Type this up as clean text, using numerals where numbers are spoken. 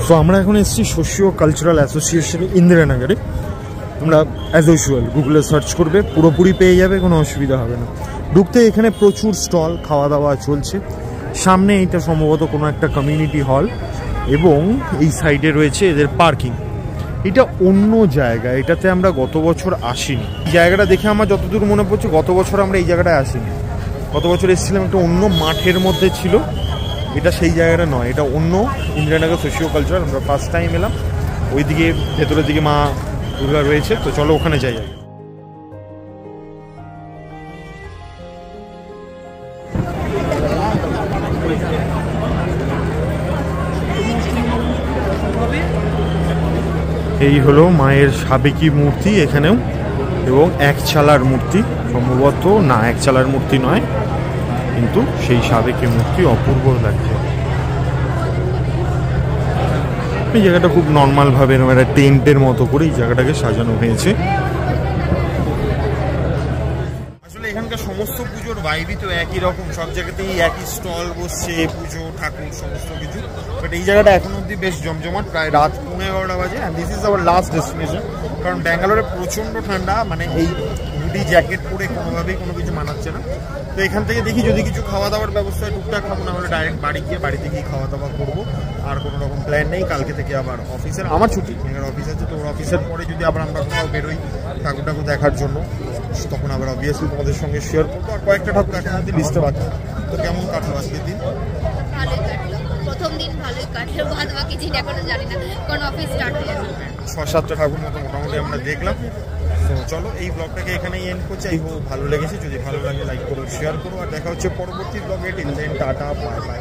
So আমরা এখন এসেছি সোশিও কালচারাল অ্যাসোসিয়েশন ইন্দিরানগরে। তোমরা অ্যাজ ইউজুয়াল গুগলে সার্চ করবে, পুরোপুরি পেয়ে যাবে, কোনো অসুবিধা হবে না। ঢুকতে এখানে প্রচুর স্টল, খাওয়া দাওয়া চলছে। সামনে এইটা সম্ভবত কোনো একটা কমিউনিটি হল এবং এই সাইডে রয়েছে এদের পার্কিং। এটা অন্য জায়গা, এটাতে আমরা গত বছর আসিনি। এই জায়গাটা দেখে আমার যতদূর মনে পড়ছে গত বছর আমরা এই জায়গাটায় আসিনি। গত বছর এসেছিলাম একটা অন্য মাঠের মধ্যে ছিল, এটা সেই জায়গাটা নয়, এটা অন্য ইন্দিরানগর সোশিও কালচারাল। আমরা ফার্স্ট টাইম এলাম। ওইদিকে ভেতরের দিকে মা দুর্গা রয়েছে, তো চলো ওখানে যাই। এই হলো মায়ের সাবেকি মূর্তি এখানেও, এবং এক চালার মূর্তি সম্ভবত, না এক চালার মূর্তি নয়, কিন্তু সেই সাবেকি মূর্তি অপূর্ব লাগছে। এই জায়গাটা খুব নর্মালভাবে একটা টেন্টের মতো করে এই জায়গাটাকে সাজানো হয়েছে। আসলে এখানকার সমস্ত পুজোর ভাইবই তো একই রকম, সব জায়গাতেই একই স্টল বসছে, পুজো ঠাকুর সমস্ত কিছু। বাট এই জায়গাটা এখন অব্দি বেশ জমজমাট, প্রায় রাত 11:30 বাজে। And this is our last destination, কারণ ব্যাঙ্গালোরে প্রচণ্ড ঠান্ডা, মানে এই হুডি জ্যাকেট পরে কোনোভাবেই কোনো কিছু মানাচ্ছে না। তো এখান থেকে দেখি যদি কিছু খাওয়া দাওয়ার ব্যবস্থা টুকটাক খাবো, না হলে ডাইরেক্ট বাড়ি গিয়ে বাড়িতে গিয়ে খাওয়া দাওয়া করবো। আর কোনো রকম প্ল্যান নেই। কালকে থেকে আবার অফিসের, আমার ছুটি, এখানে অফিস আছে, তো ওর অফিসের পরে যদি আবার আমরা কোথাও বেরোই ঠাকুর ঠাকুর দেখার জন্য, তখন আবার অবভিয়াসলি তোমাদের সঙ্গে শেয়ার করবো। আর কয়েকটা ঠাকুর এখন অব্দি লিস্টে বাকি। তো কেমন কাটলো আজকের দিন? প্রথম দিন ভালোই কাটলো, বাদ বাকি দিন এখনো জানি না, কারণ অফিস স্টার্ট হয়ে যাবে। 6-7টা ঠাকুর মতো মোটামুটি আমরা দেখলাম। তো চলো এই ব্লগটাকে এখানেই এন্ড করছি। ভালো লেগেছে, যদি ভালো লাগে লাইক করো, শেয়ার করো, আর দেখা হচ্ছে পরবর্তী ব্লগে। Till then tata, bye by.